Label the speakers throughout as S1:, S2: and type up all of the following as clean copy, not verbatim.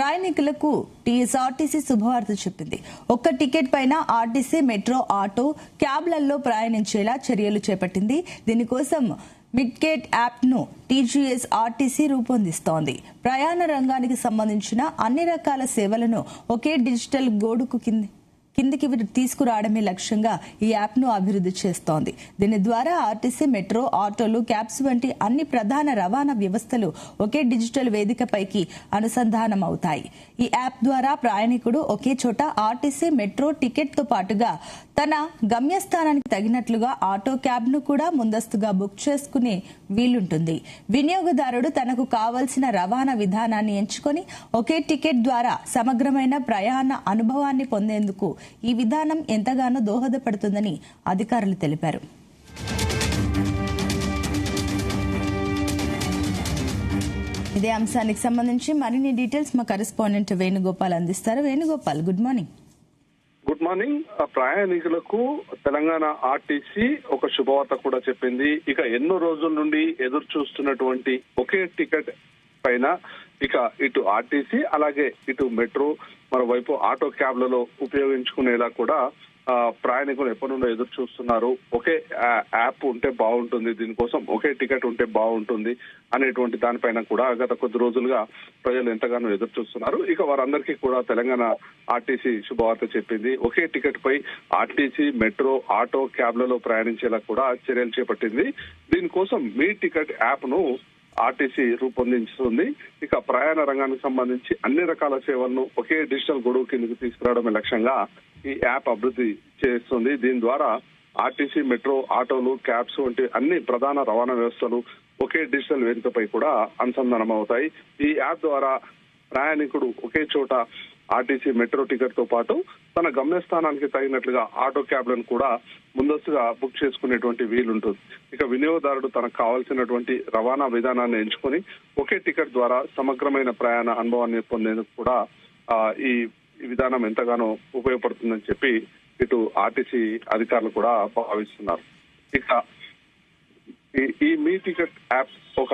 S1: ప్రయాణికులకు టీఎస్ఆర్టీసీ శుభవార్త చెప్పింది. ఒక్క టికెట్ పైన ఆర్టీసీ, మెట్రో, ఆటో, క్యాబ్లలో ప్రయాణించేలా చర్యలు చేపట్టింది. దీనికోసం మిడ్గేట్ యాప్ ను టీజీఎస్ఆర్టీసీ రూపొందిస్తోంది. ప్రయాణ రంగానికి సంబంధించిన అన్ని రకాల సేవలను ఒకే డిజిటల్ గోడుకు కిందికి తీసుకురావడమే లక్ష్యంగా ఈ యాప్ ను అభివృద్ధి చేస్తోంది. దీని ద్వారా ఆర్టీసీ, మెట్రో, ఆటోలు, క్యాబ్స్ వంటి అన్ని ప్రధాన రవాణా వ్యవస్థలు ఒకే డిజిటల్ వేదికపైకి అనుసంధానం అవుతాయి. ఈ యాప్ ద్వారా ప్రయాణికుడు ఒకే చోట ఆర్టీసీ, మెట్రో టికెట్ తో పాటుగా తన గమ్యస్థానానికి తగినట్లుగా ఆటో, క్యాబ్ ను కూడా ముందస్తుగా బుక్ చేసుకునే వీలుంటుంది. వినియోగదారుడు తనకు కావలసిన రవాణా విధానాన్ని ఎంచుకొని ఒకే టికెట్ ద్వారా సమగ్రమైన ప్రయాణ అనుభవాన్ని పొందేందుకు ఈ విధానం ఎంతగానో దోహదపడుతుందని అధికారులు తెలిపారు. ఇదే అంశానికి సంబంధించి మరిన్ని డీటెయిల్స్ మా కరెస్పాండెంట్ వేణుగోపాల్ అందిస్తారు. Venugopal, good morning.
S2: Good morning. ప్రయాణికులకు తెలంగాణ ఆర్టీసీ ఒక శుభవార్త కూడా చెప్పింది. ఇక ఎన్నో రోజుల నుండి ఎదురు చూస్తున్నటువంటి ఒకే టికెట్ పైన ఇక ఇటు ఆర్టీసీ అలాగే ఇటు మెట్రో, మరోవైపు ఆటో, క్యాబ్లలో ఉపయోగించుకునేలా కూడా ప్రయాణికులు ఎప్పటి నుండో ఎదురు చూస్తున్నారు. ఒకే యాప్ ఉంటే బాగుంటుంది, దీనికోసం ఒకే టికెట్ ఉంటే బాగుంటుంది అనేటువంటి దానిపైన కూడా గత కొద్ది రోజులుగా ప్రజలు ఎంతగానో ఎదురు చూస్తున్నారు. ఇక వారందరికీ కూడా తెలంగాణ ఆర్టీసీ శుభవార్త చెప్పింది. ఒకే టికెట్ పై ఆర్టీసీ, మెట్రో, ఆటో, క్యాబ్లలో ప్రయాణించేలా కూడా చర్యలు చేపట్టింది. దీనికోసం మీ టికెట్ యాప్ ను ఆర్టీసీ రూపొందించుతుంది. ఇక ప్రయాణ రంగానికి సంబంధించి అన్ని రకాల సేవలను ఒకే డిజిటల్ గొడుగు కిందకి తీసుకురావడమే లక్ష్యంగా ఈ యాప్ అభివృద్ధి చేస్తుంది. దీని ద్వారా ఆర్టీసీ, మెట్రో, ఆటోలు, క్యాబ్స్ వంటి అన్ని ప్రధాన రవాణా వ్యవస్థలు ఒకే డిజిటల్ వేదికపై కూడా అనుసంధానం అవుతాయి. ఈ యాప్ ద్వారా ప్రయాణికుడు ఒకే చోట ఆర్టీసీ, మెట్రో టికెట్ తో పాటు తన గమ్యస్థానానికి తగినట్లుగా ఆటో, క్యాబ్లను కూడా ముందస్తుగా బుక్ చేసుకునేటువంటి వీలుంటుంది. ఇక వినియోగదారుడు తనకు కావాల్సినటువంటి రవాణా విధానాన్ని ఎంచుకొని ఒకే టికెట్ ద్వారా సమగ్రమైన ప్రయాణ అనుభవాన్ని పొందేందుకు కూడా ఈ విధానం ఎంతగానో ఉపయోగపడుతుందని చెప్పి ఇటు ఆర్టీసీ అధికారులు కూడా భావిస్తున్నారు. ఇక ఈ మీ టికెట్ యాప్ ఒక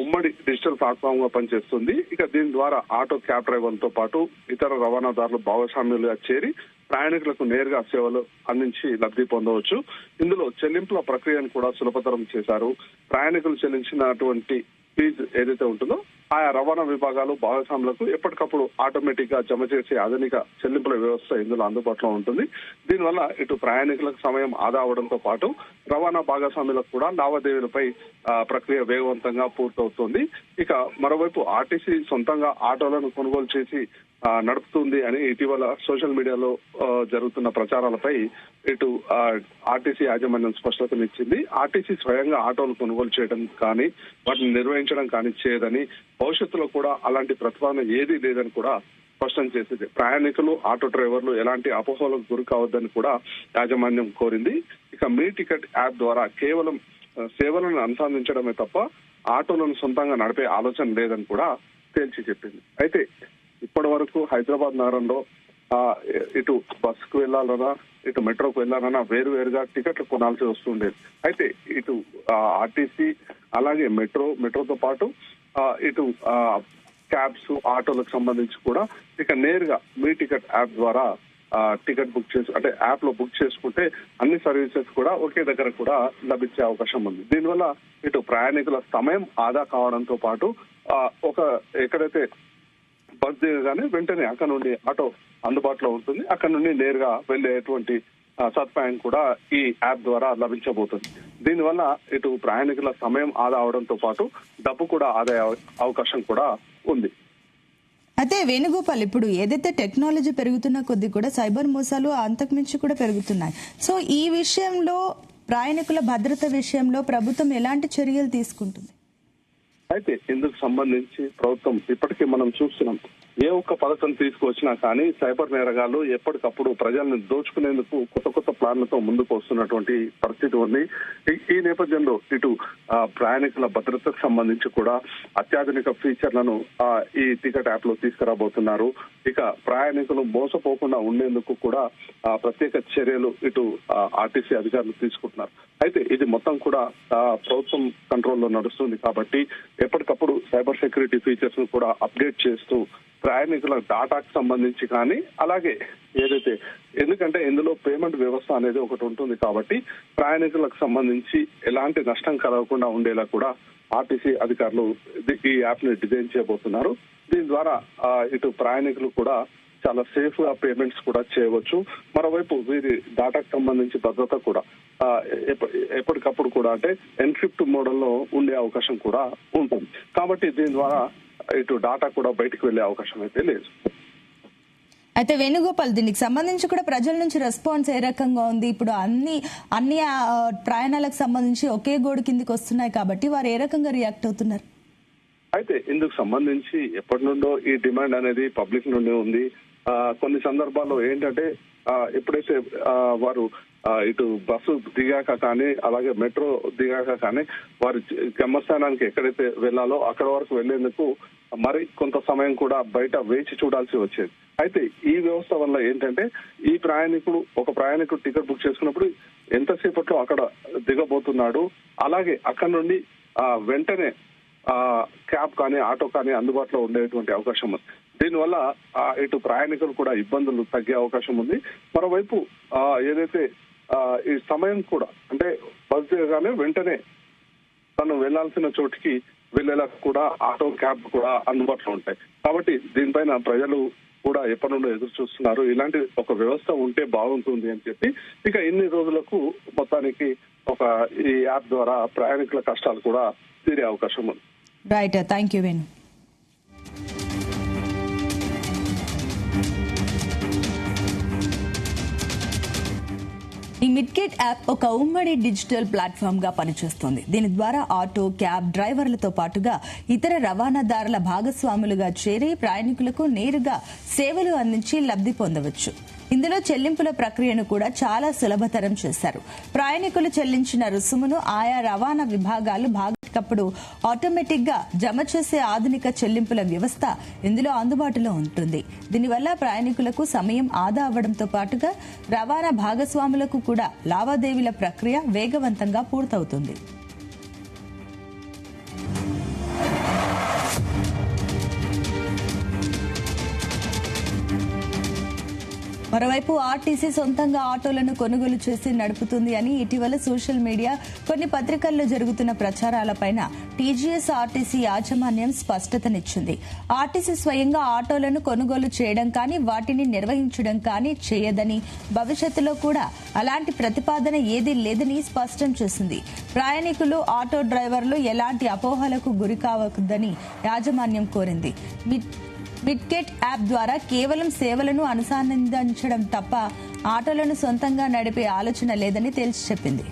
S2: ఉమ్మడి డిజిటల్ ప్లాట్ఫామ్ గా పనిచేస్తుంది. ఇక దీని ద్వారా ఆటో, క్యాబ్ డ్రైవర్లతో పాటు ఇతర రవాణాదారులు భాగస్వామ్యులుగా చేరి ప్రయాణికులకు నేరుగా సేవలు అందించి లబ్ధి పొందవచ్చు. ఇందులో చెల్లింపుల ప్రక్రియను కూడా సులభతరం చేశారు. ప్రయాణికులు చెల్లించినటువంటి ఫీజు ఏదైతే ఉంటుందో ఆయా రవాణా విభాగాలు భాగస్వాములకు ఎప్పటికప్పుడు ఆటోమేటిక్ గా జమ చేసే ఆధునిక చెల్లింపుల వ్యవస్థ ఇందులో అందుబాటులో ఉంటుంది. దీనివల్ల ఇటు ప్రయాణికులకు సమయం ఆదా అవడంతో పాటు రవాణా భాగస్వాములకు కూడా లావాదేవీలపై ప్రక్రియ వేగవంతంగా పూర్తవుతుంది. ఇక మరోవైపు ఆర్టీసీ సొంతంగా ఆటోలను కొనుగోలు చేసి నడుపుతుంది అని ఇటీవల సోషల్ మీడియాలో జరుగుతున్న ప్రచారాలపై ఇటు ఆర్టీసీ యాజమాన్యం స్పష్టతనిచ్చింది. ఆర్టీసీ స్వయంగా ఆటోలు కొనుగోలు చేయడం కానీ వాటిని నిర్వహించడం కానీ చేయదని, భవిష్యత్తులో కూడా అలాంటి ప్రతిపాదన ఏదీ లేదని కూడా స్పష్టం చేసింది. ప్రయాణికులు, ఆటో డ్రైవర్లు ఎలాంటి అపోహలకు గురి కావద్దని కూడా యాజమాన్యం కోరింది. ఇక మీ టికెట్ యాప్ ద్వారా కేవలం సేవలను అనుసంధించడమే తప్ప ఆటోలను సొంతంగా నడిపే ఆలోచన లేదని కూడా తేల్చి చెప్పింది. అయితే ఇప్పటి వరకు హైదరాబాద్ నగరంలో ఇటు బస్సుకు వెళ్లాలన్నా ఇటు మెట్రోకు వెళ్లాలన్నా వేరువేరుగా టికెట్లు కొనాల్సి వస్తుండేది. అయితే ఇటు ఆర్టీసీ అలాగే మెట్రోతో పాటు ఇటు క్యాబ్స్, ఆటోలకు సంబంధించి కూడా ఇక నేరుగా మీ టికెట్ యాప్ ద్వారా టికెట్ బుక్ చేసి అంటే యాప్ లో బుక్ చేసుకుంటే అన్ని సర్వీసెస్ కూడా ఒకే దగ్గర కూడా లభించే అవకాశం ఉంది. దీనివల్ల ఇటు ప్రయాణికుల సమయం ఆదా కావడంతో పాటు ఎక్కడైతే బస్ దిగగానే వెంటనే అక్కడ నుండి ఆటో అందుబాటులో ఉంటుంది. అక్కడ నుండి నేరుగా వెళ్లేటువంటి సదుపాయం కూడా ఈ యాప్ ద్వారా లభించబోతుంది. దీనివల్ల ఇటు ప్రయాణికుల సమయం ఆదా అవడంతో పాటు డబ్బు కూడా ఆదా అవకాశం కూడా ఉంది.
S1: అయితే వేణుగోపాల్, ఇప్పుడు ఏదైతే టెక్నాలజీ పెరుగుతున్న కొద్దీ కూడా సైబర్ మోసాలు అంతకుమించి కూడా పెరుగుతున్నాయి. సో ఈ విషయంలో ప్రయాణికుల భద్రత విషయంలో ప్రభుత్వం ఎలాంటి చర్యలు తీసుకుంటుంది?
S2: అయితే ఇందుకు సంబంధించి ప్రభుత్వం ఇప్పటికీ మనం చూస్తున్నాం. ఏ ఒక్క పథకం తీసుకువచ్చినా కానీ సైబర్ నేరగాళ్లు ఎప్పటికప్పుడు ప్రజలను దోచుకునేందుకు కొత్త ప్లాన్లతో ముందుకు వస్తున్నటువంటి పరిస్థితి ఉంది. ఈ నేపథ్యంలో ఇటు ప్రయాణికుల భద్రతకు సంబంధించి కూడా అత్యాధునిక ఫీచర్లను ఈ టికెట్ యాప్ లో తీసుకురాబోతున్నారు. ఇక ప్రయాణికులు మోసపోకుండా ఉండేందుకు కూడా ప్రత్యేక చర్యలు ఇటు ఆర్టీసీ అధికారులు తీసుకుంటున్నారు. అయితే ఇది మొత్తం కూడా ప్రభుత్వం కంట్రోల్లో నడుస్తుంది కాబట్టి ఎప్పటికప్పుడు సైబర్ సెక్యూరిటీ ఫీచర్స్ ను కూడా అప్డేట్ చేస్తూ ప్రయాణికుల డాటాకు సంబంధించి కానీ అలాగే ఏదైతే ఎందుకంటే ఇందులో పేమెంట్ వ్యవస్థ అనేది ఒకటి ఉంటుంది కాబట్టి ప్రయాణికులకు సంబంధించి ఎలాంటి నష్టం కలగకుండా ఉండేలా కూడా ఆర్టీసీ అధికారులు ఈ యాప్ ని డిజైన్ చేయబోతున్నారు. దీని ద్వారా ఇటు ప్రయాణికులు కూడా చాలా సేఫ్ గా పేమెంట్స్ కూడా చేయవచ్చు. మరోవైపు వీరి డాటాకు సంబంధించి భద్రత కూడా ఎప్పటికప్పుడు కూడా అంటే ఎన్క్రిప్ట్ మోడల్లో ఉండే అవకాశం కూడా ఉంటుంది. కాబట్టి దీని ద్వారా ఇటు డాటా కూడా బయటకు వెళ్లే అవకాశం అయితే లేదు.
S1: అయితే వేణుగోపాల్, దీనికి సంబంధించి కూడా ప్రజల నుంచి రెస్పాన్స్ ఏ రకంగా ఉంది? ఇప్పుడు అన్ని ప్రయాణాలకు సంబంధించి ఒకే గోడు కిందికి వస్తున్నాయి కాబట్టి వారు ఏ రకంగా రియాక్ట్ అవుతున్నారు?
S2: అయితే ఇందుకు సంబంధించి ఎప్పటి నుండో ఈ డిమాండ్ అనేది పబ్లిక్ నుండి ఉంది. కొన్ని సందర్భాల్లో ఏంటంటే ఎప్పుడైతే వారు ఇటు బస్సు దిగాక కానీ అలాగే మెట్రో దిగాక కానీ వారి గమ్యస్థానానికి ఎక్కడైతే వెళ్లాలో అక్కడ వరకు వెళ్లేందుకు మరి కొంత సమయం కూడా బయట వేచి చూడాల్సి వచ్చేది. అయితే ఈ వ్యవస్థ వల్ల ఏంటంటే ఒక ప్రయాణికుడు టికెట్ బుక్ చేసుకున్నప్పుడు ఎంతసేపట్లో అక్కడ దిగబోతున్నాడు, అలాగే అక్కడ నుండి వెంటనే క్యాబ్ కానీ ఆటో కానీ అందుబాటులో ఉండేటువంటి అవకాశం ఉంది. దీనివల్ల ఇటు ప్రయాణికులు కూడా ఇబ్బందులు తగ్గే అవకాశం ఉంది. మరోవైపు ఏదైతే ఈ సమయం కూడా అంటే బస్ దిగగానే వెంటనే తను వెళ్లాల్సిన చోటికి వెళ్లేలా కూడా ఆటో క్యాబ్ కూడా అందుబాటులో ఉంటాయి. కాబట్టి దీనిపైన ప్రజలు కూడా ఎప్పటి నుండో ఎదురు చూస్తున్నారు. ఇలాంటి ఒక వ్యవస్థ ఉంటే బాగుంటుంది అని చెప్పి ఇక ఇన్ని రోజులకు మొత్తానికి ఈ యాప్ ద్వారా ప్రయాణికుల కష్టాలు కూడా తీరే అవకాశం ఉంది.
S1: Right, thank you Venu. ఈ మిడ్గేట్ యాప్ ఒక ఉమ్మడి డిజిటల్ ప్లాట్ఫామ్ గా పనిచేస్తుంది. దీని ద్వారా ఆటో, క్యాబ్ డ్రైవర్లతో పాటుగా ఇతర రవాణాదారుల భాగస్వాములుగా చేరి ప్రయాణికులకు నేరుగా సేవలు అందించి లబ్ధి పొందవచ్చు. ఇందులో చెల్లింపుల ప్రక్రియను కూడా చాలా సులభతరం చేశారు. ప్రయాణికులు చెల్లించిన రుసుమును ఆయా రవాణా విభాగాలు భాగప్పుడు ఆటోమేటిక్ గా జమ చేసే ఆధునిక చెల్లింపుల వ్యవస్థ ఇందులో అందుబాటులో ఉంటుంది. దీనివల్ల ప్రయాణికులకు సమయం ఆదా అవ్వడంతో పాటుగా రవాణా భాగస్వాములకు కూడా లావాదేవీల ప్రక్రియ వేగవంతంగా పూర్తవుతుంది. మరోవైపు ఆర్టీసీ సొంతంగా ఆటోలను కొనుగోలు చేసి నడుపుతుంది అని ఇటీవల సోషల్ మీడియా, కొన్ని పత్రికల్లో జరుగుతున్న ప్రచారాలపైన టీజీఎస్ ఆర్టీసీ యాజమాన్యం స్పష్టతనిచ్చింది. ఆర్టీసీ స్వయంగా ఆటోలను కొనుగోలు చేయడం కానీ వాటిని నిర్వహించడం కానీ చేయదని, భవిష్యత్తులో కూడా అలాంటి ప్రతిపాదన ఏదీ లేదని స్పష్టం చేసింది. ప్రయాణికులు, ఆటో డ్రైవర్లు ఎలాంటి అపోహలకు గురికావద్దని యాజమాన్యం కోరింది. మిడ్గేట్ యాప్ ద్వారా కేవలం సేవలను అనుసంధానించడం తప్ప ఆటోలను సొంతంగా నడిపే ఆలోచన లేదని తేల్చి చెప్పింది.